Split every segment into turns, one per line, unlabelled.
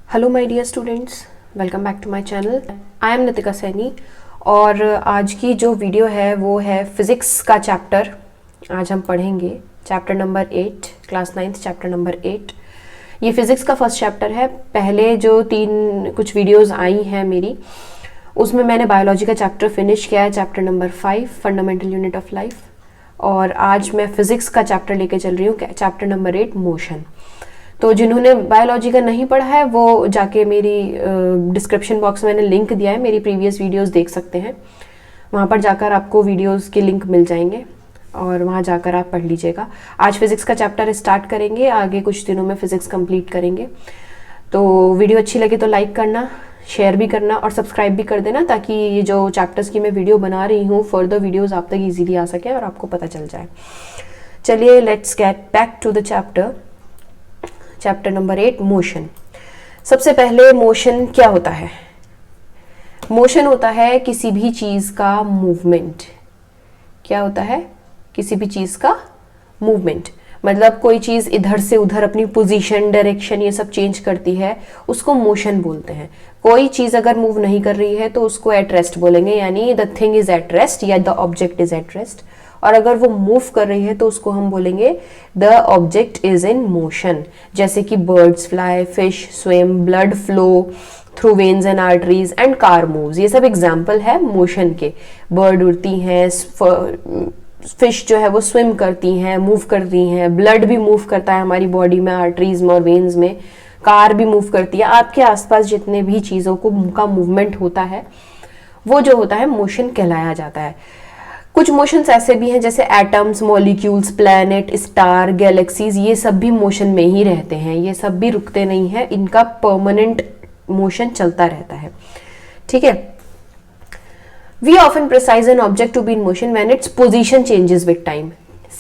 Hello my dear students, welcome back to my channel. I am Nitika Saini और आज की जो वीडियो है वो है फिज़िक्स का चैप्टर। आज हम पढ़ेंगे chapter number 8, class 9th chapter number 8। ये फिज़िक्स का फर्स्ट चैप्टर है। पहले जो कुछ वीडियोस आई हैं मेरी, उसमें मैंने बायोलॉजी का चैप्टर फिनिश किया है, chapter number 5 fundamental unit of life. और आज मैं फिज़िक्स का चैप्टर लेके चल रही हूँ, चैप्टर नंबर 8 मोशन। तो जिन्होंने बायोलॉजी का नहीं पढ़ा है वो जाके मेरी डिस्क्रिप्शन बॉक्स में मैंने लिंक दिया है, मेरी प्रीवियस वीडियोस देख सकते हैं। वहाँ पर जाकर आपको वीडियोस के लिंक मिल जाएंगे और वहाँ जाकर आप पढ़ लीजिएगा। आज फिज़िक्स का चैप्टर स्टार्ट करेंगे, आगे कुछ दिनों में फिज़िक्स कंप्लीट करेंगे। तो वीडियो अच्छी लगे तो लाइक करना, शेयर भी करना और सब्सक्राइब भी कर देना, ताकि ये जो चैप्टर्स की मैं वीडियो बना रही हूँ फर्दर वीडियोज़ आप तक ईजीली आ सके और आपको पता चल जाए। चलिए let's get back to the chapter number 8 motion. सबसे पहले मोशन क्या होता है? मोशन होता है किसी भी चीज़ का मूवमेंट। क्या होता है? किसी भी चीज़ का मूवमेंट। मतलब कोई चीज़ इधर से उधर अपनी पोजीशन, डायरेक्शन ये सब चेंज करती है, उसको मोशन बोलते हैं। कोई चीज़ अगर मूव नहीं कर रही है तो उसको एट रेस्ट बोलेंगे, यानी the thing is at rest या the object is at rest. और अगर वो मूव कर रही है तो उसको हम बोलेंगे the object is in motion. जैसे कि birds fly, fish swim, blood flow through veins and arteries and car moves. ये सब एग्जाम्पल है मोशन के। बर्ड उड़ती हैं, फिश जो है वो स्विम करती हैं, मूव करती हैं, ब्लड भी मूव करता है हमारी बॉडी में, आर्टरीज में और वेन्स में, कार भी मूव करती है। आपके आसपास जितने भी चीज़ों का मूवमेंट होता है वो जो होता है मोशन कहलाया जाता है। कुछ मोशंस ऐसे भी हैं जैसे atoms, molecules, planet, star, galaxies, ये सब भी मोशन में ही रहते हैं। ये सब भी रुकते नहीं हैं, इनका परमानेंट मोशन चलता रहता है। ठीक है। We often perceive an object to be in motion when its position changes with time.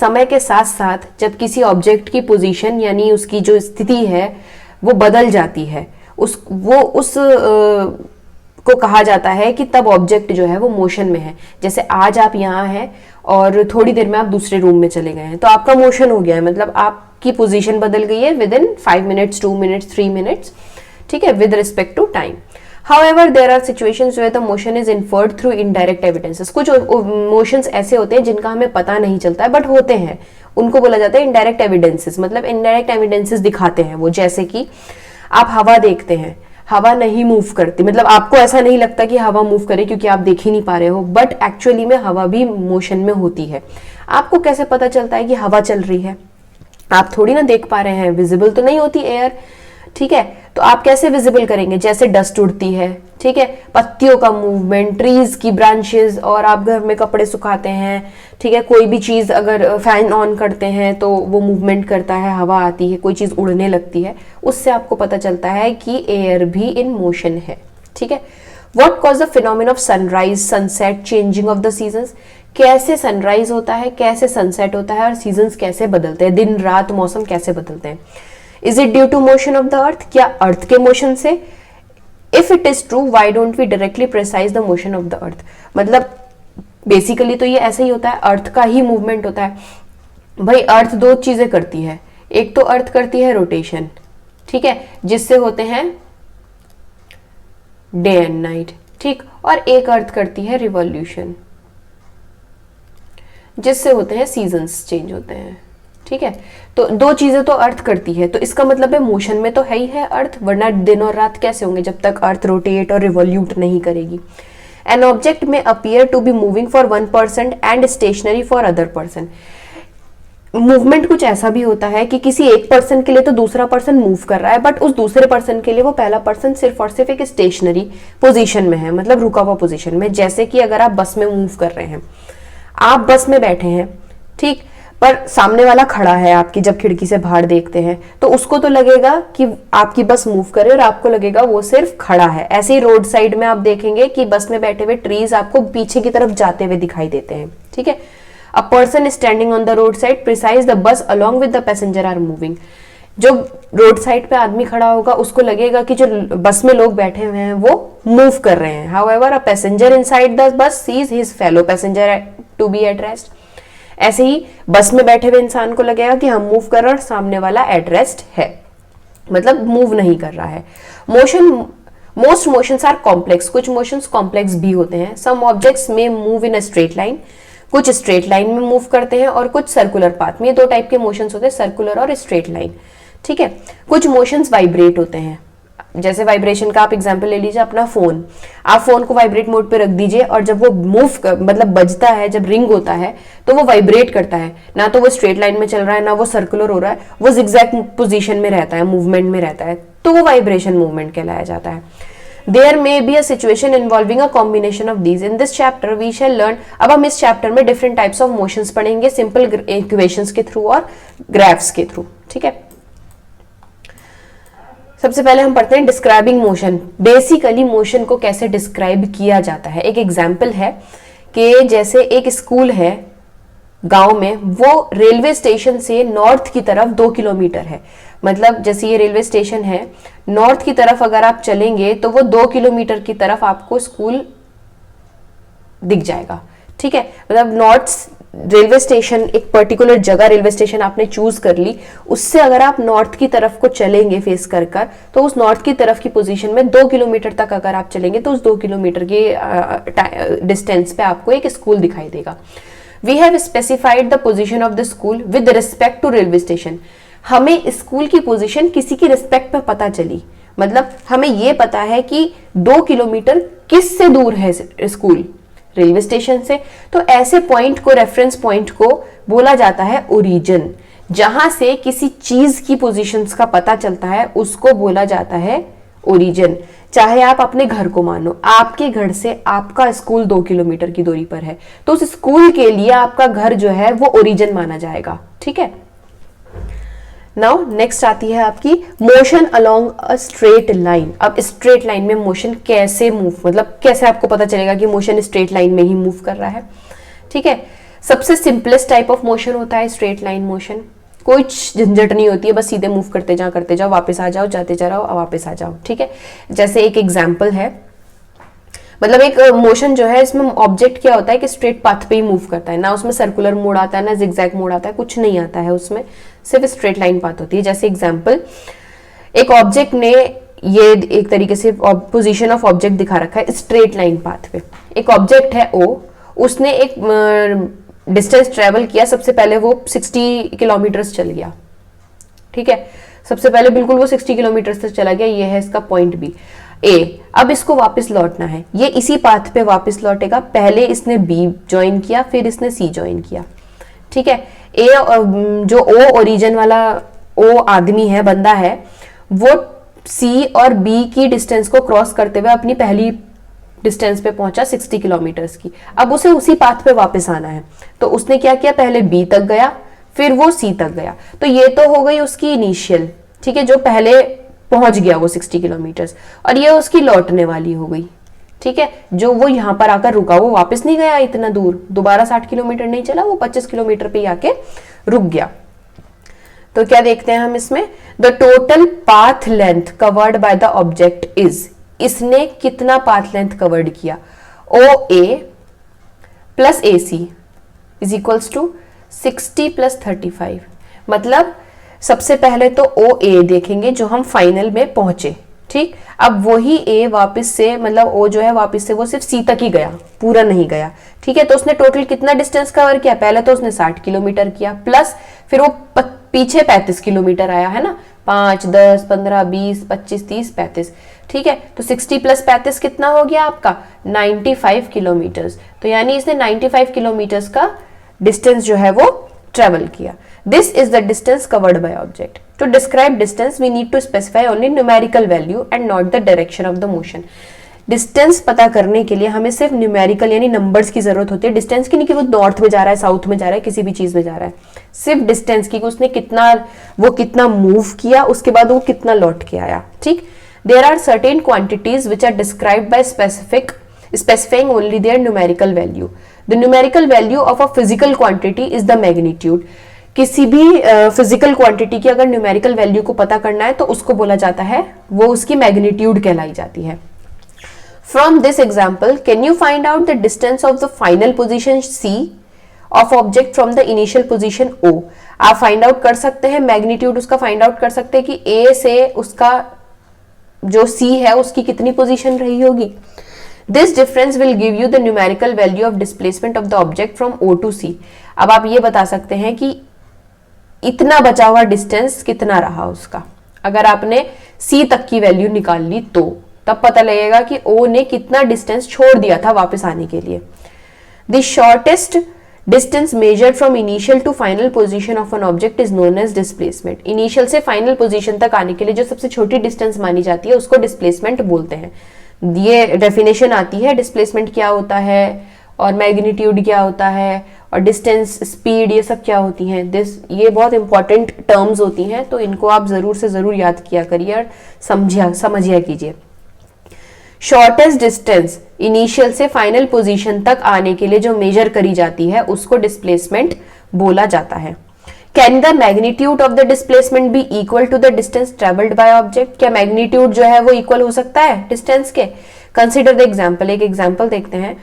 समय के साथ साथ जब किसी ऑब्जेक्ट की पोजीशन यानी उसकी जो स्थिति है वो बदल जाती है, उस को कहा जाता है कि तब ऑब्जेक्ट जो है वो मोशन में है। जैसे आज आप यहाँ हैं और थोड़ी देर में आप दूसरे रूम में चले गए हैं, तो आपका मोशन हो गया है, मतलब आपकी पोजीशन बदल गई है within 5 minutes, 2 minutes, 3 minutes. ठीक है, with respect to time. However, there are situations where the motion is inferred through indirect evidences. कुछ मोशंस ऐसे होते हैं जिनका हमें पता नहीं चलता है बट होते हैं, उनको बोला जाता है इनडायरेक्ट एविडेंसेस। मतलब इनडायरेक्ट एविडेंसेस दिखाते हैं वो। जैसे कि आप हवा देखते हैं, हवा नहीं मूव करती, मतलब आपको ऐसा नहीं लगता कि हवा मूव करे क्योंकि आप देख ही नहीं पा रहे हो, बट एक्चुअली में हवा भी मोशन में होती है। आपको कैसे पता चलता है कि हवा चल रही है? आप थोड़ी ना देख पा रहे हैं, विजिबल तो नहीं होती एयर। ठीक है, तो आप कैसे विजिबल करेंगे? जैसे डस्ट उड़ती है, ठीक है, पत्तियों का मूवमेंट, ट्रीज की ब्रांचेस, और आप घर में कपड़े सुखाते हैं, ठीक है, कोई भी चीज़ अगर फैन ऑन करते हैं तो वो मूवमेंट करता है, हवा आती है, कोई चीज़ उड़ने लगती है, उससे आपको पता चलता है कि एयर भी इन मोशन है। ठीक है। What cause the phenomena of sunrise, sunset, changing of the seasons? कैसे सनराइज होता है, कैसे सनसेट होता है और सीजन्स कैसे बदलते हैं, दिन रात मौसम कैसे बदलते हैं? Is it due to motion of the earth? क्या अर्थ के मोशन से? If it is true, why don't we directly perceive the motion of the earth? मतलब बेसिकली तो ये ऐसा ही होता है, अर्थ का ही मूवमेंट होता है। भाई अर्थ दो चीजें करती है, एक तो अर्थ करती है रोटेशन, ठीक है, जिससे होते हैं डे एंड नाइट, ठीक, और एक अर्थ करती है रिवॉल्यूशन, जिससे होते हैं सीजन्स चेंज होते हैं। ठीक है, तो दो चीजें तो अर्थ करती है, तो इसका मतलब है मोशन में तो है ही है अर्थ, वरना दिन और रात कैसे होंगे जब तक अर्थ रोटेट और रिवॉल्यूट नहीं करेगी। An object may appear to be moving for 1% and stationary for other person. Movement कुछ ऐसा भी होता है कि किसी एक पर्सन के लिए तो दूसरा पर्सन मूव कर रहा है, बट उस दूसरे पर्सन के लिए वो पहला पर्सन सिर्फ और सिर्फ एक स्टेशनरी पोजीशन में है, मतलब रुका हुआ पोजीशन में। जैसे कि अगर आप बस में मूव कर रहे हैं, आप बस में बैठे हैं, ठीक, पर सामने वाला खड़ा है आपकी, जब खिड़की से बाहर देखते हैं तो उसको तो लगेगा कि आपकी बस मूव करे और आपको लगेगा वो सिर्फ खड़ा है। ऐसे ही रोड साइड में आप देखेंगे कि बस में बैठे हुए ट्रीज आपको पीछे की तरफ जाते हुए दिखाई देते हैं। ठीक है, a person standing on the road side perceive the bus along with the passenger are moving. जो रोड साइड पे आदमी खड़ा होगा उसको लगेगा कि जो बस में लोग बैठे हुए हैं वो मूव कर रहे हैं। However a passenger inside the bus sees his fellow passenger to be at rest. ऐसे ही बस में बैठे हुए इंसान को लगेगा कि हम मूव कर रहे हैं और सामने वाला एट रेस्ट है। मतलब मूव नहीं कर रहा है। Motion, most motions are complex, कुछ मोशंस कॉम्प्लेक्स भी होते हैं। Some objects may move in a straight line, कुछ स्ट्रेट लाइन में मूव करते हैं और कुछ सर्कुलर पाथ में। ये दो टाइप के मोशंस होते हैं, सर्कुलर और स्ट्रेट लाइन, ठीक है। कुछ मोशंस वाइब्रेट होते हैं, जैसे वाइब्रेशन का आप एग्जांपल ले लीजिए अपना फोन, आप फोन को वाइब्रेट मोड पे रख दीजिए और जब वो मतलब बजता है, जब रिंग होता है तो वो वाइब्रेट करता है, ना तो वो स्ट्रेट लाइन में चल रहा है ना वो सर्कुलर हो रहा है, वो जिगजैग पोजीशन में रहता है, मूवमेंट में रहता है, तो वो वाइब्रेशन मूवमेंट कहलाया जाता है। There may be a situation involving a combination of these. In this chapter we shall learn, अब हम इस चैप्टर में डिफरेंट टाइप्स ऑफ मोशंस पढ़ेंगे, सिंपल इक्वेशंस के थ्रू और ग्राफ्स के थ्रू, ठीक है। सबसे पहले हम पढ़ते हैं डिस्क्राइबिंग मोशन। बेसिकली मोशन को कैसे डिस्क्राइब किया जाता है। एक एग्जाम्पल है कि जैसे एक स्कूल है गांव में, वो रेलवे स्टेशन से नॉर्थ की तरफ 2 किलोमीटर है। मतलब जैसे ये रेलवे स्टेशन है, नॉर्थ की तरफ अगर आप चलेंगे तो वो 2 किलोमीटर की तरफ आपको स्कूल दिख जाएगा, ठीक है। मतलब नॉर्थ रेलवे स्टेशन, एक पर्टिकुलर जगह रेलवे स्टेशन आपने चूज कर ली, उससे अगर आप नॉर्थ की तरफ को चलेंगे फेस कर कर, तो उस नॉर्थ की तरफ की पोजीशन में 2 किलोमीटर तक अगर आप चलेंगे तो उस 2 किलोमीटर के डिस्टेंस पे आपको एक स्कूल दिखाई देगा। We have specified the position of the school with respect to railway station. हमें स्कूल की पोजीशन किसी की रिस्पेक्ट पे पता चली, मतलब हमें यह पता है कि 2 किलोमीटर किस से दूर है स्कूल, रेलवे स्टेशन से। तो ऐसे पॉइंट को, रेफरेंस पॉइंट को बोला जाता है ओरिजिन। जहां से किसी चीज की पोजीशंस का पता चलता है उसको बोला जाता है ओरिजिन। चाहे आप अपने घर को मानो, आपके घर से आपका स्कूल 2 किलोमीटर की दूरी पर है, तो उस स्कूल के लिए आपका घर जो है वो ओरिजिन माना जाएगा, ठीक है। नाउ नेक्स्ट आती है आपकी motion along a straight line. अब स्ट्रेट लाइन में मोशन कैसे मूव, मतलब कैसे आपको पता चलेगा कि मोशन स्ट्रेट लाइन में ही मूव कर रहा है, ठीक है। सबसे सिंपलेस्ट टाइप ऑफ मोशन होता है स्ट्रेट लाइन मोशन। कोई झंझट नहीं होती है, बस सीधे मूव करते जाओ, वापस आ जाओ, जाते जा रहा हो, वापस आ जाओ, ठीक है। जैसे एक एग्जाम्पल है, मतलब एक मोशन जो है इसमें ऑब्जेक्ट क्या होता है कि स्ट्रेट पाथ पे ही मूव करता है, ना उसमें सर्कुलर मोड आता है ना जिगजैग मोड आता है, कुछ नहीं आता है उसमें, सिर्फ स्ट्रेट लाइन पाथ होती है। जैसे एग्जाम्पल, एक ऑब्जेक्ट ने ये एक तरीके से पोजीशन ऑफ ऑब्जेक्ट दिखा रखा है स्ट्रेट लाइन पाथ पे। एक ऑब्जेक्ट है ओ, उसने एक डिस्टेंस ट्रेवल किया, सबसे पहले वो 60 किलोमीटर चल गया, ठीक है। सबसे पहले बिल्कुल वो 60 किलोमीटर तक चला गया, ये है इसका पॉइंट बी ए। अब इसको वापस लौटना है, ये इसी पाथ पे वापस लौटेगा। पहले इसने बी ज्वाइन किया, फिर इसने सी ज्वाइन किया, ठीक है। ए जो ओ ओरिजिन वाला ओ आदमी है, बंदा है, वो सी और बी की डिस्टेंस को क्रॉस करते हुए अपनी पहली डिस्टेंस पे पहुंचा 60 किलोमीटर्स की। अब उसे उसी पाथ पे वापस आना है, तो उसने क्या किया, पहले बी तक गया, फिर वो सी तक गया। तो ये तो हो गई उसकी इनिशियल, ठीक है, जो पहले पहुंच गया वो 60 किलोमीटर्स, और ये उसकी लौटने वाली हो गई, ठीक है। जो वो यहां पर आकर रुका, वो वापस नहीं गया इतना दूर, दोबारा 60 किलोमीटर नहीं चला, वो 25 किलोमीटर पे आके रुक गया। तो क्या देखते हैं हम इसमें, the total path length covered by the object is, इसने कितना पाथ लेंथ कवर्ड किया, O A plus A C is equals to 60 plus 35। मतलब सबसे पहले तो ओ ए देखेंगे जो हम फाइनल में पहुंचे, ठीक। अब वही ए वापस से, मतलब ओ जो है वापस से वो सिर्फ सी तक ही गया, पूरा नहीं गया, ठीक है। तो उसने टोटल कितना डिस्टेंस कवर किया, पहले तो उसने 60 किलोमीटर किया, प्लस फिर वो पीछे 35 किलोमीटर आया है ना, 5, 10, 15, 20, 25, 30, 35, ठीक है। तो 60 प्लस 35 कितना हो गया आपका, 95 किलोमीटर्स। तो यानी इसने 95 किलोमीटर्स का डिस्टेंस जो है वो ट्रेवल किया। This is the distance covered by object. To describe distance we need to specify only numerical value and not the direction of the motion. Distance पता करने के लिए हमें सिर्फ न्यूमेरिकल यानी नंबर्स की जरूरत होती है। डिस्टेंस की नहीं कि वो नॉर्थ में जा रहा है, साउथ में जा रहा है, किसी भी चीज में जा रहा है, सिर्फ डिस्टेंस की, उसने कितना मूव किया, उसके बाद वो कितना लौट के आया, ठीक। There are certain quantities which are described by specifying only their numerical value. The numerical value of a physical quantity is the magnitude. किसी भी फिजिकल क्वांटिटी की अगर न्यूमेरिकल वैल्यू को पता करना है तो उसको बोला जाता है, वो उसकी मैग्नीट्यूड कहलाई जाती है। From this example, can you find out the distance of the final position C of object from the initial position O? आप फाइंड आउट कर सकते हैं, मैग्नीट्यूड उसका फाइंड आउट कर सकते हैं कि ए से उसका जो सी है उसकी कितनी पोजीशन रही होगी। This difference will give you the numerical value of displacement of the object from O to C. अब आप ये बता सकते हैं कि इतना बचा हुआ डिस्टेंस कितना रहा उसका। अगर आपने सी तक की वैल्यू निकाल ली तो तब पता लगेगा कि ओ ने कितना डिस्टेंस छोड़ दिया था वापस आने के लिए। The shortest distance measured from initial to final position of an object is known as displacement. Initial से फाइनल पोजीशन तक आने के लिए जो सबसे छोटी डिस्टेंस मानी जाती है उसको डिस्प्लेसमेंट बोलते हैं। ये डेफिनेशन आती है डिस्प्लेसमेंट क्या होता है और मैग्नीट्यूड क्या होता है और डिस्टेंस, स्पीड, ये सब क्या होती हैं। ये बहुत इंपॉर्टेंट टर्म्स होती हैं, तो इनको आप जरूर से जरूर याद किया करिए और समझिया कीजिए। शॉर्टेस्ट डिस्टेंस इनिशियल से फाइनल पोजीशन तक आने के लिए जो मेजर करी जाती है उसको डिस्प्लेसमेंट बोला जाता है। Can the magnitude of the displacement be equal to the distance travelled by object. क्या मैग्नीट्यूड जो है वो इक्वल हो सकता है डिस्टेंस के? Consider the example. एक एग्जाम्पल देखते हैं।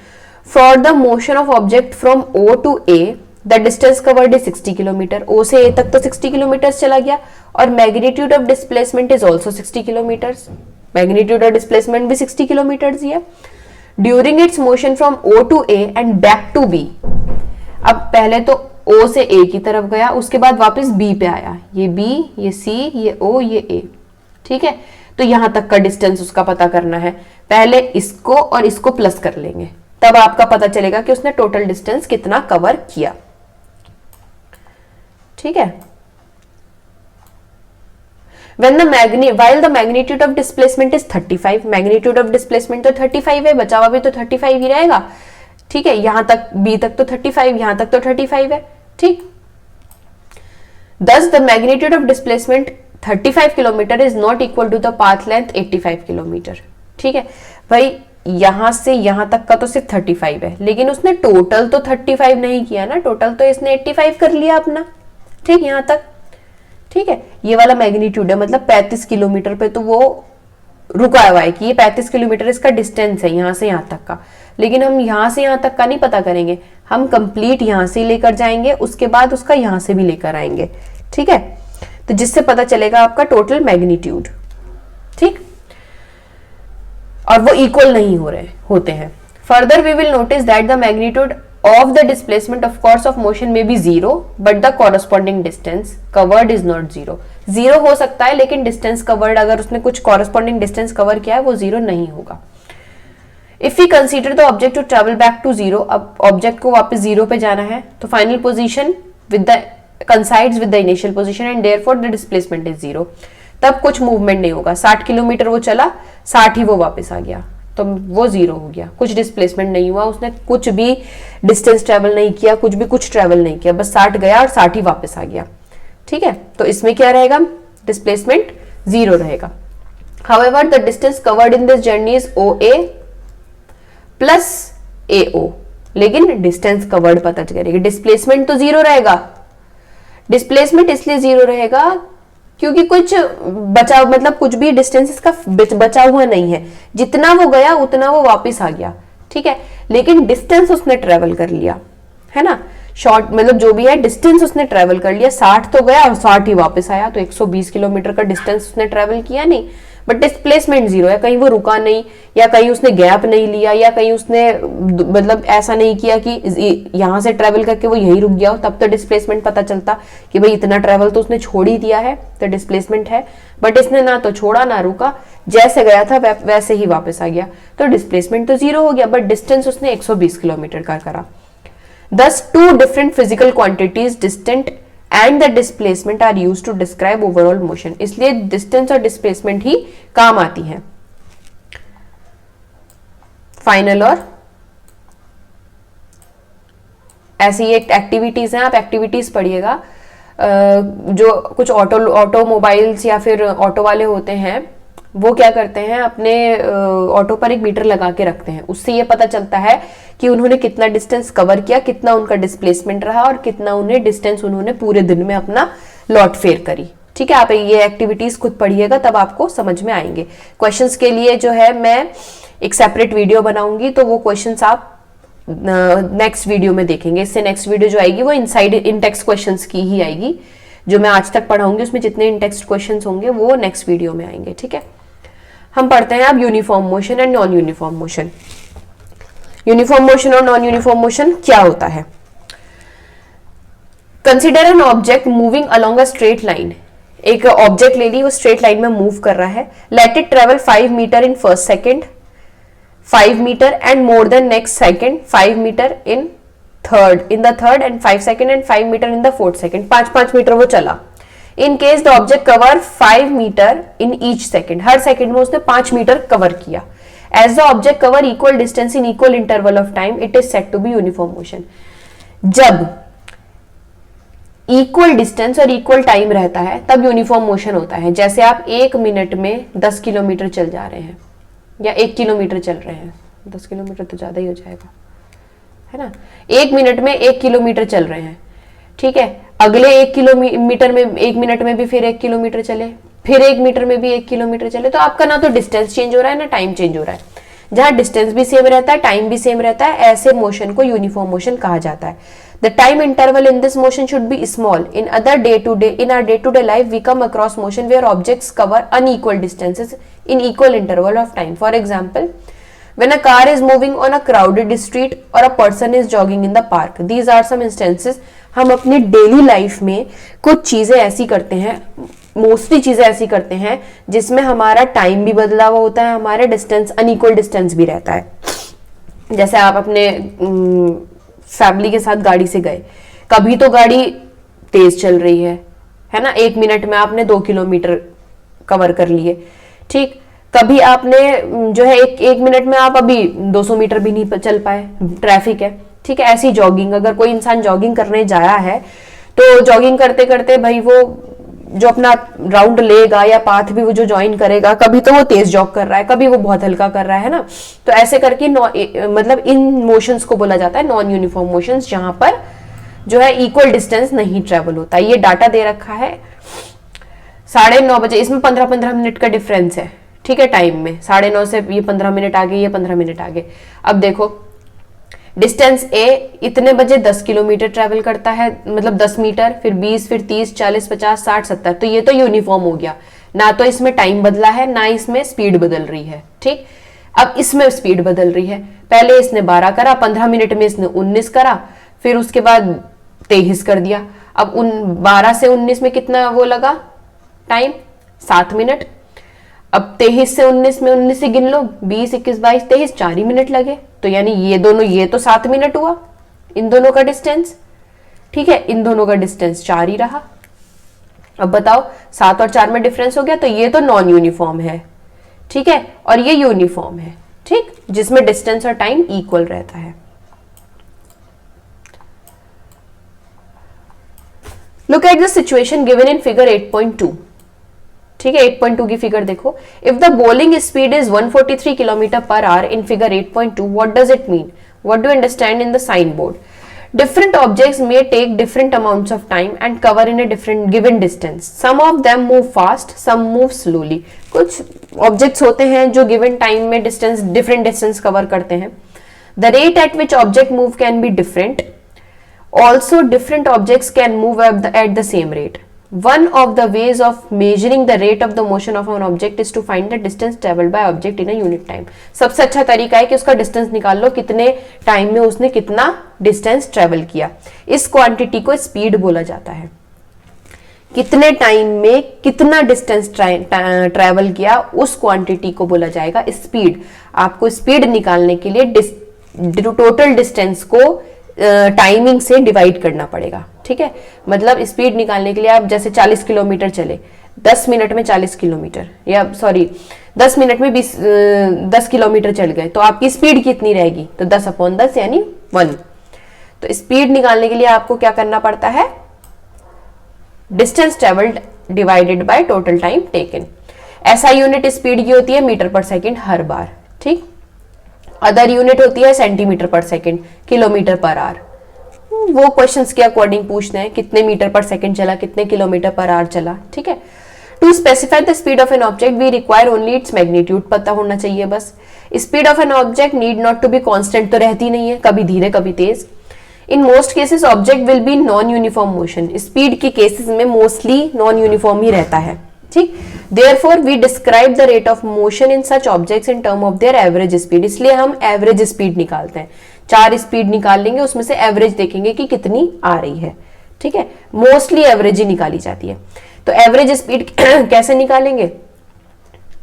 For the motion of object from O to A the distance covered is 60 kilometre. O से ए तक तो 60 किलोमीटर चला गया और magnitude of displacement is also 60 kilometre. Magnitude of displacement भी 60 किलोमीटर ही है। During its motion from O to A and back to B. अब पहले तो ओ से ए की तरफ गया, उसके बाद वापस बी पे आया। ये बी, ये सी, ये ओ, ये ए। ठीक है, तो यहां तक का डिस्टेंस उसका पता करना है। पहले इसको और इसको प्लस कर लेंगे, तब आपका पता चलेगा कि उसने टोटल डिस्टेंस कितना कवर किया। ठीक है। When while the magnitude of displacement is 35, magnitude of displacement तो 35 है, बचा हुआ भी तो 35 ही रहेगा। ठीक है, यहां तक B तक तो 35, यहां तक तो 35 है। ठीक। Thus the magnitude of displacement 35 kilometre is not equal to the path length 85 kilometre. ठीक है भाई, यहां से यहां तक का तो सिर्फ 35 है, लेकिन उसने टोटल तो 35 नहीं किया ना, टोटल तो इसने 85 कर लिया अपना। ठीक, यहां तक। ठीक है, ये वाला मैग्नीट्यूड है, मतलब 35 किलोमीटर पे तो वो रुका हुआ है कि ये 35 किलोमीटर इसका डिस्टेंस है यहां से यहां तक का। लेकिन हम यहां से यहां तक का नहीं पता करेंगे, हम कंप्लीट यहां से लेकर जाएंगे, उसके बाद उसका यहां से भी लेकर आएंगे। ठीक है, तो जिससे पता चलेगा आपका टोटल मैग्नीट्यूड। ठीक, और वो इक्वल नहीं होते हैं। Further we will notice that the magnitude of the displacement of course of motion may be 0 but the corresponding distance covered is not 0। 0 हो सकता है लेकिन distance covered, अगर उसने कुछ corresponding distance cover किया है, वो 0 नहीं होगा। If we consider the object to travel back to 0, अब object को वापस 0 पे जाना है, तो final position with the coincides with the initial position and therefore the displacement is 0। तब कुछ movement नहीं होगा। 60 किलोमीटर वो चला, 60 ही वो वापस आ गया, तो वो 0 हो गया। कुछ डिस्प्लेसमेंट नहीं हुआ, उसने कुछ भी डिस्टेंस ट्रेवल नहीं किया, कुछ ट्रेवल नहीं किया, बस 60 गया और 60 ही वापस आ गया। ठीक है, तो इसमें क्या रहेगा? डिस्प्लेसमेंट 0 रहेगा। However the distance covered in this journey is OA plus AO, लेकिन डिस्टेंस कवर्ड पता चलेगा। डिस्प्लेसमेंट तो 0 रहेगा। डिस्प्लेसमेंट इसलिए 0 रहेगा क्योंकि कुछ बचा, मतलब कुछ भी डिस्टेंस इसका बचा हुआ नहीं है। जितना वो गया उतना वो वापस आ गया। ठीक है, लेकिन डिस्टेंस उसने ट्रेवल कर लिया है ना। शॉर्ट मतलब जो भी है डिस्टेंस उसने ट्रेवल कर लिया। 60 तो गया और 60 ही वापस आया, तो 120 किलोमीटर का डिस्टेंस उसने ट्रेवल किया नहीं, बट डिस्प्लेसमेंट 0 है। कहीं वो रुका नहीं, या कहीं उसने गैप नहीं लिया, या कहीं उसने मतलब ऐसा नहीं किया कि यहां से ट्रेवल करके वो यही रुक गया हो, तब तो डिस्प्लेसमेंट पता चलता कि भाई इतना ट्रेवल तो उसने छोड़ ही दिया है, तो डिस्प्लेसमेंट है। बट इसने ना तो छोड़ा ना रुका, जैसे गया था वैसे ही वापस आ गया, तो डिस्प्लेसमेंट तो 0 हो गया, बट डिस्टेंस उसने 120 किलोमीटर का करा। Thus, two different physical quantities, distance and the displacement, are used to describe overall motion। इसलिए distance और displacement ही काम आती हैं फाइनल। और ऐसी एक एक्टिविटीज हैं, आप एक्टिविटीज पढ़िएगा। जो कुछ ऑटोमोबाइल्स या फिर ऑटो वाले होते हैं, वो क्या करते हैं, अपने ऑटो पर एक मीटर लगा के रखते हैं। उससे ये पता चलता है कि उन्होंने कितना डिस्टेंस कवर किया, कितना उनका डिस्प्लेसमेंट रहा और कितना उन्हें डिस्टेंस उन्होंने पूरे दिन में अपना लौट फेर करी। ठीक है, आप ये एक्टिविटीज खुद पढ़िएगा, तब आपको समझ में आएंगे। क्वेश्चंस के लिए जो है मैं एक सेपरेट वीडियो बनाऊंगी, तो वो क्वेश्चंस आप नेक्स्ट वीडियो में देखेंगे। इससे नेक्स्ट वीडियो जो आएगी वो इनसाइड इन टेक्स्ट क्वेश्चंस की ही आएगी। जो मैं आज तक पढ़ाऊंगी उसमें जितने इन टेक्स्ट क्वेश्चंस होंगे वो नेक्स्ट वीडियो में आएंगे, ठीक है। हम पढ़ते हैं अब uniform motion and non uniform motion. Uniform motion और नॉन यूनिफॉर्म मोशन क्या होता है? Consider an object moving along a straight line. एक ऑब्जेक्ट ले ली, वो स्ट्रेट लाइन में मूव कर रहा है। Let it travel 5 metre in first second, 5 metre and more than next second, 5 metre in the third and 5 second and 5 metre in the fourth second. 5-5 metre वो चला। In case the object cover 5 metre in each second, हर second में उसने 5 metre cover किया। As the object cover equal distance in equal interval of time, it is said to be uniform motion. जब equal distance और equal time रहता है तब uniform motion होता है। जैसे आप 1 मिनट में 10 किलोमीटर चल जा रहे हैं या 1 किलोमीटर चल रहे हैं, 10 किलोमीटर तो ज्यादा ही हो जाएगा, है ना। 1 मिनट में 1 किलोमीटर चल रहे हैं, ठीक है। अगले 1 किलोमीटर में 1 मिनट में भी फिर 1 किलोमीटर चले, फिर 1 मीटर में भी 1 किलोमीटर चले, तो आपका ना तो डिस्टेंस चेंज हो रहा है ना टाइम चेंज हो रहा है। जहां डिस्टेंस भी सेम रहता है, टाइम भी सेम रहता है, ऐसे मोशन को यूनिफॉर्म मोशन कहा जाता है। The time interval in this motion should be small. In our day-to-day life, we come across motion where objects cover unequal distances in equal interval of time. For example, when a car is moving on a crowded street or a person is jogging in the park. These are some instances. हम अपनी daily life में कुछ चीजें ऐसी करते हैं, mostly चीजें ऐसी करते हैं जिसमें हमारा टाइम भी बदला हुआ होता है, हमारे डिस्टेंस अनइक्वल डिस्टेंस भी रहता है। जैसे आप अपने फैमिली के साथ गाड़ी से गए, कभी तो गाड़ी तेज चल रही है ना, 1 मिनट में आपने 2 किलोमीटर कवर कर लिए, ठीक। कभी आपने जो है एक मिनट में आप अभी 200 मीटर भी नहीं चल पाए, ट्रैफिक है, ठीक है। ऐसी जॉगिंग, अगर कोई इंसान जॉगिंग करने जाया है तो जॉगिंग करते करते भाई वो जो अपना राउंड लेगा या पाथ भी वो जो ज्वाइन करेगा, कभी तो वो तेज जॉग कर रहा है, कभी वो बहुत हल्का कर रहा है ना। तो ऐसे करके मतलब इन मोशंस को बोला जाता है नॉन यूनिफॉर्म मोशंस, जहां पर जो है इक्वल डिस्टेंस नहीं ट्रेवल होता। ये डाटा दे रखा है 9:30 बजे, इसमें 15-15 मिनट का डिफरेंस है, ठीक है। टाइम में 9:30 से ये 15 मिनट आगे, ये 15 मिनट आगे। अब देखो डिस्टेंस ए इतने बजे 10 किलोमीटर ट्रेवल करता है, मतलब 10 मीटर, फिर 20, फिर 30, 40, 50, 60, 70। तो ये तो यूनिफॉर्म हो गया, ना तो इसमें टाइम बदला है ना इसमें स्पीड बदल रही है, ठीक। अब इसमें स्पीड बदल रही है। पहले इसने 12 करा, 15 मिनट में इसने 19 करा, फिर उसके बाद 23 कर दिया। अब 12 से 19 में कितना वो लगा टाइम? 7 मिनट। अब 23 से 19 में 19 से गिन लो, 20, 21, 22, 23, 4 ही मिनट लगे। तो यानी ये दोनों, ये तो 7 मिनट हुआ इन दोनों का डिस्टेंस, ठीक है। इन दोनों का डिस्टेंस 4 ही रहा। अब बताओ 7 और 4 में डिफरेंस हो गया, तो ये तो नॉन यूनिफॉर्म है, ठीक है, और ये यूनिफॉर्म है, ठीक, जिसमें डिस्टेंस और टाइम इक्वल रहता है। Look at the situation given in figure 8.2, ठीक है। 8.2 की फिगर देखो। If the bowling speed is 143 kilometre per hour in figure 8.2, what does it mean? What do you understand in the sign board? Different objects may take different amounts of time and cover in a different given distance. Some of them move fast, some move slowly. कुछ objects होते हैं जो given time में different distance cover करते हैं. The rate at which object move can be different. Also, different objects can move at the same rate. One of the ways of measuring the rate of the motion of an object is to find the distance traveled by object in a unit time. सबसे अच्छा तरीका है कि उसका distance निकाल लो, कितने time में उसने कितना डिस्टेंस ट्रेवल किया। इस क्वांटिटी को स्पीड बोला जाता है। कितने टाइम में कितना डिस्टेंस ट्रेवल किया, उस क्वांटिटी को बोला जाएगा स्पीड। आपको स्पीड निकालने के लिए टोटल डिस्टेंस को टाइमिंग से डिवाइड करना पड़ेगा, ठीक है। मतलब स्पीड निकालने के लिए आप जैसे 40 किलोमीटर चले, 10 मिनट में 40 किलोमीटर, या सॉरी 10 मिनट में 10 किलोमीटर चल गए, तो आपकी स्पीड कितनी रहेगी? तो 10/10 यानी 1। तो स्पीड निकालने के लिए आपको क्या करना पड़ता है? Distance travelled divided by total time taken. ऐसा यूनिट स्पीड की होती है मीटर पर सेकेंड हर बार, ठीक। अदर यूनिट होती है सेंटीमीटर पर सेकेंड, किलोमीटर पर आवर। वो क्वेश्चंस के अकॉर्डिंग पूछते हैं कितने मीटर पर सेकेंड चला, कितने किलोमीटर पर आवर चला, ठीक है। To specify the speed of an object we require only its magnitude, पता होना चाहिए बस। Speed of an object need not to be constant, तो रहती नहीं है, कभी धीरे कभी तेज। In most cases object will be non uniform motion, speed के केसेस में मोस्टली नॉन यूनिफॉर्म ही रहता है, ठीक। Therefore we describe the rate of motion in such objects in term of their average speed, इसलिए हम एवरेज स्पीड निकालते हैं। 4 स्पीड निकाल लेंगे, उसमें से एवरेज देखेंगे कि कितनी आ रही है, ठीक है। मोस्टली एवरेज ही निकाली जाती है। तो एवरेज स्पीड कैसे निकालेंगे?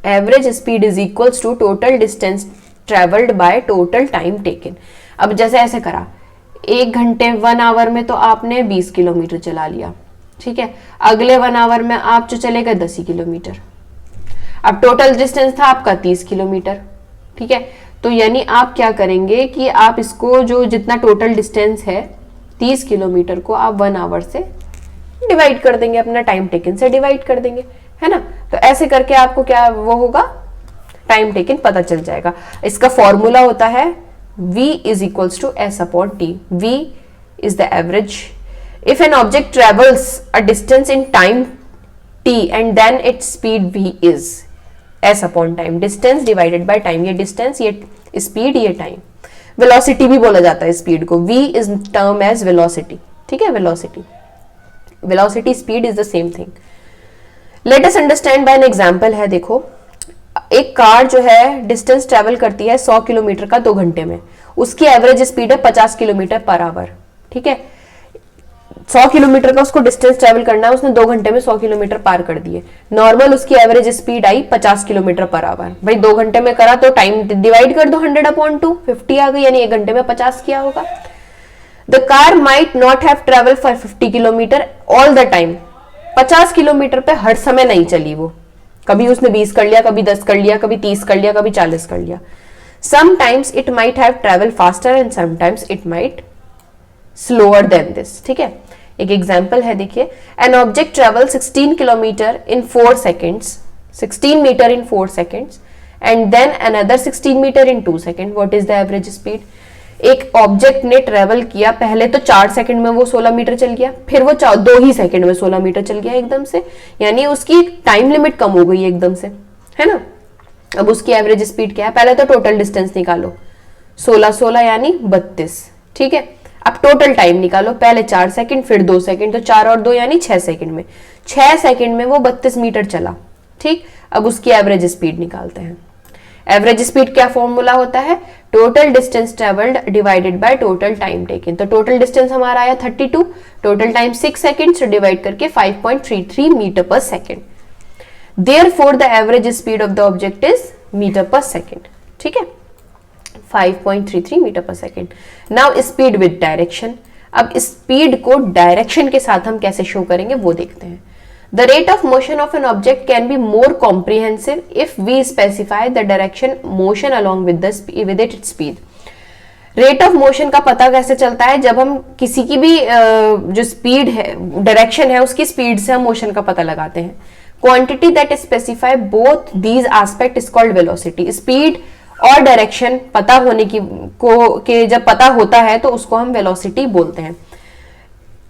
Average speed is equals to total distance travelled by total time taken. अब जैसे ऐसे करा, 1 घंटे 1 आवर में तो आपने 20 किलोमीटर चला लिया, ठीक है। अगले 1 आवर में आप जो चले गए 10 किलोमीटर। अब टोटल डिस्टेंस था आपका 30 किलोमीटर, ठीक है। तो यानी आप क्या करेंगे कि आप इसको जो जितना टोटल डिस्टेंस है 30 किलोमीटर को आप 1 आवर से डिवाइड कर देंगे, अपना टाइम टेकन से डिवाइड कर देंगे, है ना। तो ऐसे करके आपको क्या वो होगा, टाइम टेकन पता चल जाएगा। इसका फॉर्मूला होता है v is equals to s upon t. v is the average. If an object travels a distance in time t and then its speed v is s upon time. Distance divided by time. ये distance, ये speed, ये time. Velocity भी बोला जाता है speed को. v is term as velocity. ठीक है, velocity. Velocity speed is the same thing. Let us understand by an example है, देखो एक कार जो है डिस्टेंस ट्रेवल करती है 100 किलोमीटर का 2 घंटे में, उसकी एवरेज स्पीड है 50 किलोमीटर पर आवर, ठीक है। 100 किलोमीटर का उसको डिस्टेंस ट्रेवल करना है, उसने 2 घंटे में 100 किलोमीटर पार कर दिए। नॉर्मल उसकी average speed I 50 kilometre per our. भाई 2 घंटे में करा तो टाइम डिवाइड कर दो 100/2, 50 आ गई, यानी 1 घंटे में 50 किया होगा। The car might not have travel for 50 kilometre all the time. 50 kilometre पे हर समय नहीं चली वो, कभी उसने 20 कर लिया, कभी 10 कर लिया, कभी 30 कर लिया, कभी 40 कर लिया। Sometimes it might have travel faster and sometimes it might slower than this, ठीक है। एक एग्जांपल है, देखिए, an object travel 16 kilometre in 4 seconds, 16 metre in 4 seconds and then another 16 metre in 2 second. What is the average speed? एक object ने travel किया, पहले तो 4 सेकंड में वो 16 मीटर चल गया, फिर वो 2 ही सेकंड में 16 मीटर चल गया एकदम से, यानी उसकी टाइम लिमिट कम हो गई एकदम से, है ना। अब उसकी एवरेज स्पीड क्या है? पहले तो टोटल डिस्टेंस निकालो, 16 यानी 32, ठीक है। अब टोटल टाइम निकालो, पहले 4 सेकंड फिर 2 सेकंड, तो 4 और 2 यानी 6 सेकंड में, 6 सेकंड में वो 32 मीटर चला, ठीक। अब उसकी एवरेज स्पीड निकालते हैं। एवरेज स्पीड क्या फॉर्मूला होता है? Total distance travelled divided by total time taken. तो टोटल डिस्टेंस हमारा आया 32, टोटल टाइम 6 सेकंड से डिवाइड करके 5.33 metre per second. Therefore the average speed of the object is metre per second, ठीक है, 5.33 metre per second. Now speed with direction. अब speed को direction के साथ हम कैसे शो करेंगे वो देखते हैं। The rate of motion of an object can be more comprehensive if we specify the direction motion along with its speed. Rate of motion का पता कैसे चलता है? जब हम किसी की भी जो स्पीड है, डायरेक्शन है, उसकी स्पीड से हम मोशन का पता लगाते हैं। Quantity that specify both these aspect is called velocity. Speed और डायरेक्शन पता होने के जब पता होता है तो उसको हम वेलोसिटी बोलते हैं।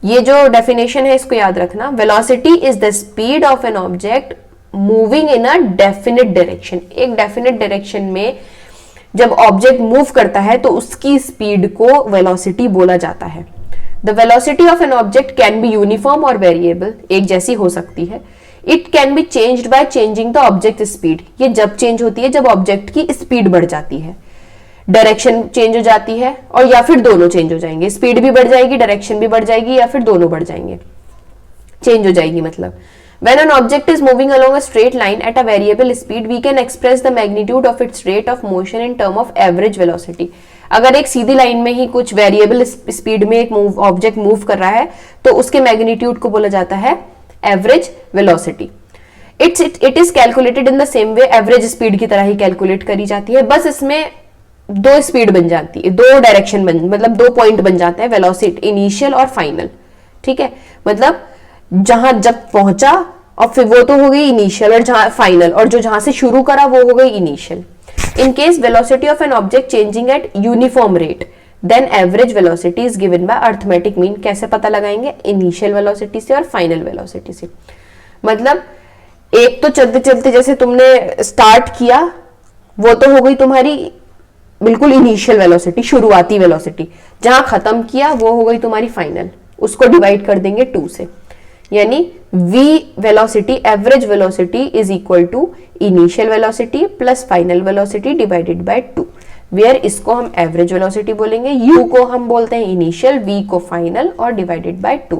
ये जो डेफिनेशन है इसको याद रखना। Velocity is the speed of an object moving in a definite direction. एक डेफिनेट डायरेक्शन में जब ऑब्जेक्ट मूव करता है तो उसकी स्पीड को वेलोसिटी बोला जाता है। The velocity of an object can be uniform और वेरिएबल, एक जैसी हो सकती है। It can be changed by changing the object speed. ये जब चेंज होती है जब ऑब्जेक्ट की स्पीड बढ़ जाती है, डायरेक्शन चेंज हो जाती है, और या फिर दोनों चेंज हो जाएंगे, स्पीड भी बढ़ जाएगी, डायरेक्शन भी बढ़ जाएगी, या फिर दोनों बढ़ जाएंगे, चेंज हो जाएगी। मतलब when an object is moving along a straight line at a variable speed we can express the magnitude of its rate of motion in term of average velocity। अगर एक सीधी लाइन में ही कुछ वेरिएबल स्पीड में एक object move कर रहा है तो उसके मैग्नीट्यूड को बोला जाता है average velocity. It is calculated in the same way, average speed की तरह ही कैलकुलेट करी जाती है, बस इसमें 2 स्पीड बन जाती है, 2 डायरेक्शन मतलब 2 पॉइंट बन जाते हैं, वेलोसिटी इनिशियल और फाइनल, ठीक है। मतलब जहां जब पहुंचा और फिर वो तो हो गई इनिशियल, और जहां फाइनल, और जो जहां से शुरू करा वो हो गई initial. In case velocity of an object changing at uniform rate then average velocity is given by arithmetic mean. कैसे पता लगाएंगे? इनिशियल वेलोसिटी से और फाइनल वेलोसिटी से। मतलब एक तो चलते चलते जैसे तुमने स्टार्ट किया वो तो हो गई तुम्हारी बिल्कुल इनिशियल वेलोसिटी, शुरुआती वेलोसिटी। जहां खत्म किया वो हो गई तुम्हारी फाइनल। उसको डिवाइड कर देंगे 2 से, यानी v velocity, average velocity is equal to initial velocity plus final velocity divided by 2, where इसको हम एवरेज वेलोसिटी बोलेंगे, u को हम बोलते हैं इनिशियल, v को फाइनल और डिवाइडेड बाय 2।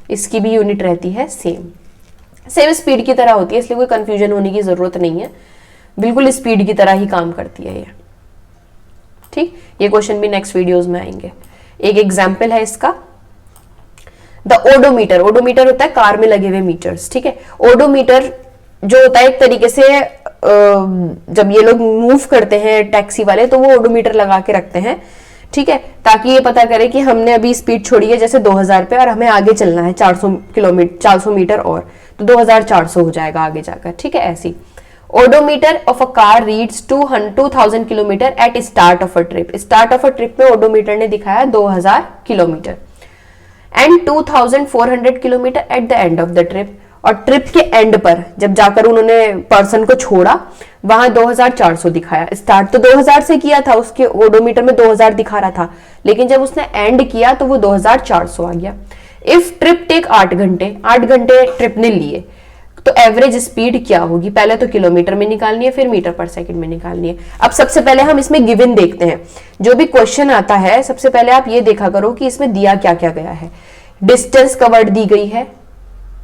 इसकी भी यूनिट रहती है सेम स्पीड की तरह होती है, इसलिए कोई कंफ्यूजन होने की जरूरत नहीं है, बिल्कुल स्पीड की तरह ही काम करती है ये। ठीक, ये क्वेश्चन भी नेक्स्ट वीडियोस में आएंगे। एक एग्जाम्पल है इसका, द ओडोमीटर। ओडोमीटर होता है कार में लगे हुए मीटर्स, ठीक है। ओडोमीटर जो होता है एक तरीके से जब ये लोग मूव करते हैं टैक्सी वाले तो वो ओडोमीटर लगा के रखते हैं, ठीक है, ताकि ये पता करे कि हमने अभी स्पीड छोड़ी है जैसे 2000 पे और हमें आगे चलना है 400 मीटर और, तो 2400 हो जाएगा आगे जाकर, ठीक है। ऐसी odometer of a car reads 2000 kilometre at start of a trip. Start of a trip में ओडोमीटर ने दिखाया 2000 kilometre and 2400 kilometre at the end of the trip. और ट्रिप के एंड पर जब जाकर उन्होंने पर्सन को छोड़ा वहां 2400 दिखाया। स्टार्ट तो 2000 से किया था, उसके ओडोमीटर में 2000 दिखा रहा था, लेकिन जब उसने एंड किया तो वो 2400 आ गया। इफ ट्रिप टेक 8 घंटे, 8 घंटे ट्रिप ने लिए, तो एवरेज स्पीड क्या होगी? पहले तो किलोमीटर में निकालनी है, फिर मीटर पर सेकंड में निकालनी है। अब सबसे पहले हम इसमें गिवन देखते हैं। जो भी क्वेश्चन आता है सबसे पहले आप ये देखा करो कि इसमें दिया क्या क्या गया है। डिस्टेंस कवर्ड दी गई है,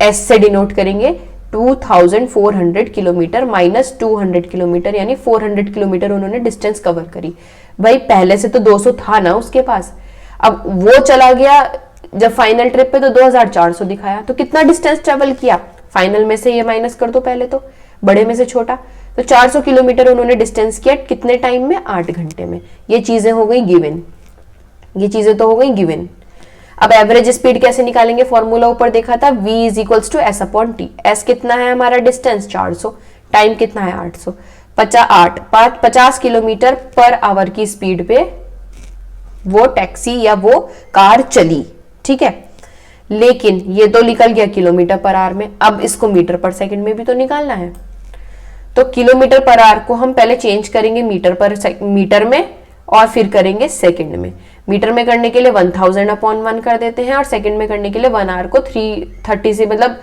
एस से डिनोट करेंगे, 2400 किलोमीटर माइनस 200 किलोमीटर, यानी 400 किलोमीटर उन्होंने डिस्टेंस कवर करी। भाई पहले से तो 200 था ना उसके पास, अब वो चला गया जब फाइनल ट्रिप पे तो 2400 दिखाया, तो कितना डिस्टेंस ट्रेवल किया? फाइनल में से ये माइनस कर दो पहले, तो बड़े में से छोटा, तो 400 किलोमीटर उन्होंने डिस्टेंस किया कितने टाइम में? 8 घंटे में। ये चीजें हो गई गिवन, ये चीजें तो हो गई गिवन। अब एवरेज स्पीड कैसे निकालेंगे? फॉर्मूला ऊपर देखा था, v is equals to S upon T. S कितना है हमारा? डिस्टेंस 400, टाइम कितना है? 800, 50 किलोमीटर पर आवर की स्पीड पे वो टैक्सी या वो कार चली, ठीक है। लेकिन ये तो निकल गया किलोमीटर पर आवर में, अब इसको मीटर पर सेकंड में भी तो निकालना है। तो किलोमीटर पर आवर को हम पहले चेंज करेंगे मीटर में और फिर करेंगे सेकंड में। मीटर में करने के लिए 1000 अपॉन 1 कर देते हैं और सेकंड में करने के लिए 1 आवर को 330 से मतलब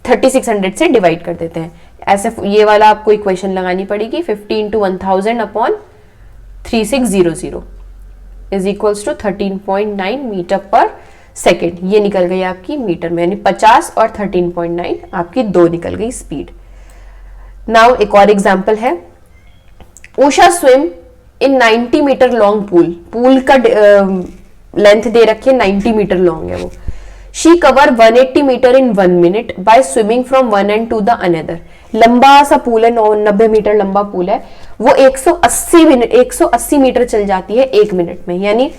3600 से डिवाइड कर देते हैं। ऐसे ये वाला आपको इक्वेशन लगानी पड़ेगी, 50 into 1000 upon 3600 is equals to 13.9 metre per second. ये निकल गई आपकी मीटर में, यानी 50 और 13.9 आपकी दो निकल गई स्पीड। नाउ एक और एग्जांपल है, Usha swim in 90 metre long pool. Pool का लेंथ दे रखी है 90 मीटर लॉन्ग है वो। She cover 180 metre in 1 minute by swimming from one end to the another. लंबा सा पूल है, 90 मीटर लंबा पूल है, वो 180 मीटर चल जाती है 1 मिनट में, यानी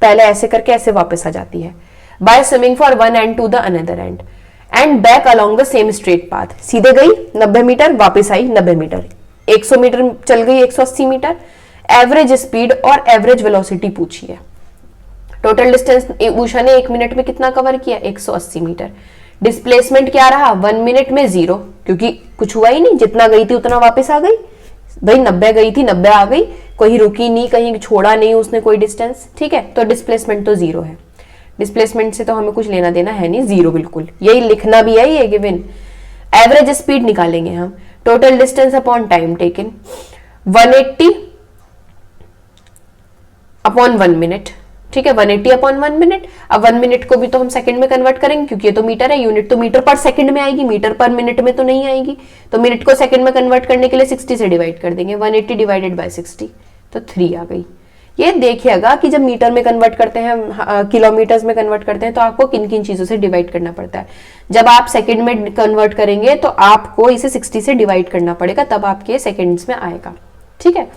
पहले ऐसे करके ऐसे वापस आ जाती है। By swimming for one end to the another end back along the same straight path. सीधे गई 90 मीटर, वापस आई 90 मीटर, 100 मीटर चल गई 180 मीटर। एवरेज स्पीड और एवरेज वेलोसिटी पूछी है। टोटल डिस्टेंस उषा ने 1 मिनट में कितना कवर किया? 180 मीटर। डिस्प्लेसमेंट क्या रहा? 1 मिनट में 0, क्योंकि कुछ हुआ ही नहीं, जितना गई थी उतना वापस आ गई। भाई 90 गई थी 90 आ गई, कहीं रुकी नहीं, कहीं छोड़ा नहीं उसने कोई डिस्टेंस, ठीक है। तो डिस्प्लेसमेंट तो 0 है। डिस्प्लेसमेंट से तो हमें कुछ लेना देना है नहीं, 0 बिल्कुल, यही लिखना भी है ये गिवन। एवरेज स्पीड निकालेंगे हम, total distance upon time taken, 180 upon 1 minute, ठीक है, 180 अपॉन 1 मिनट। अब 1 मिनट को भी तो हम सेकंड में कन्वर्ट करेंगे, क्योंकि ये तो मीटर है, यूनिट तो मीटर पर सेकंड में आएगी, मीटर पर मिनट में तो नहीं आएगी। तो मिनट को सेकंड में कन्वर्ट करने के लिए 60 से डिवाइड कर देंगे, 180 डिवाइडेड बाय 60, तो 3 आ गई। ये देखिएगा कि जब मीटर में कन्वर्ट करते हैं, किलोमीटर्स में कन्वर्ट करते हैं, तो आपको किन किन चीजों से डिवाइड करना पड़ता है। जब आप सेकंड में कन्वर्ट करेंगे तो आपको इसे 60 से डिवाइड करना पड़ेगा, तब आपके सेकंड्स में आएगा, ठीक है।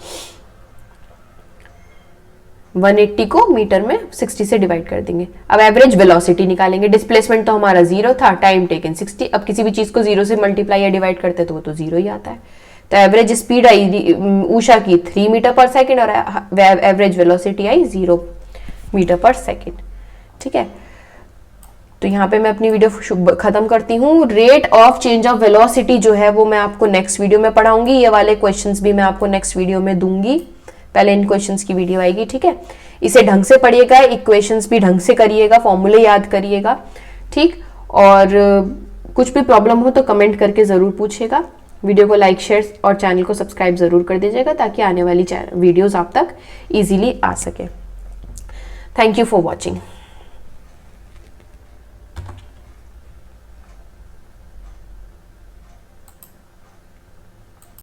180 को मीटर में 60 से डिवाइड कर देंगे। अब एवरेज वेलोसिटी निकालेंगे। डिस्प्लेसमेंट तो हमारा 0 था, टाइम टेकन 60। अब किसी भी चीज को 0 से मल्टीप्लाई या डिवाइड करते तो वो तो 0 ही आता है। तो एवरेज स्पीड आई उषा की 3 मीटर पर सेकेंड और एवरेज वेलोसिटी आई 0 मीटर पर सेकेंड, ठीक है। तो यहाँ पे मैं अपनी वीडियो खत्म करती हूँ। Rate of change of velocity जो है वो मैं आपको नेक्स्ट वीडियो में पढ़ाऊंगी। ये वाले क्वेश्चंस भी मैं आपको नेक्स्ट वीडियो में दूंगी, पहले इन क्वेश्चंस की वीडियो आएगी, ठीक है। इसे ढंग से पढ़िएगा, इक्वेशंस भी ढंग से करिएगा, फॉर्मूले याद करिएगा, ठीक। और कुछ भी प्रॉब्लम हो तो कमेंट करके ज़रूर पूछिएगा। वीडियो को लाइक, शेयर और चैनल को सब्सक्राइब ज़रूर कर दीजिएगा ताकि आने वाली वीडियोज़ आप तक ईजिली आ सके। Thank you for watching.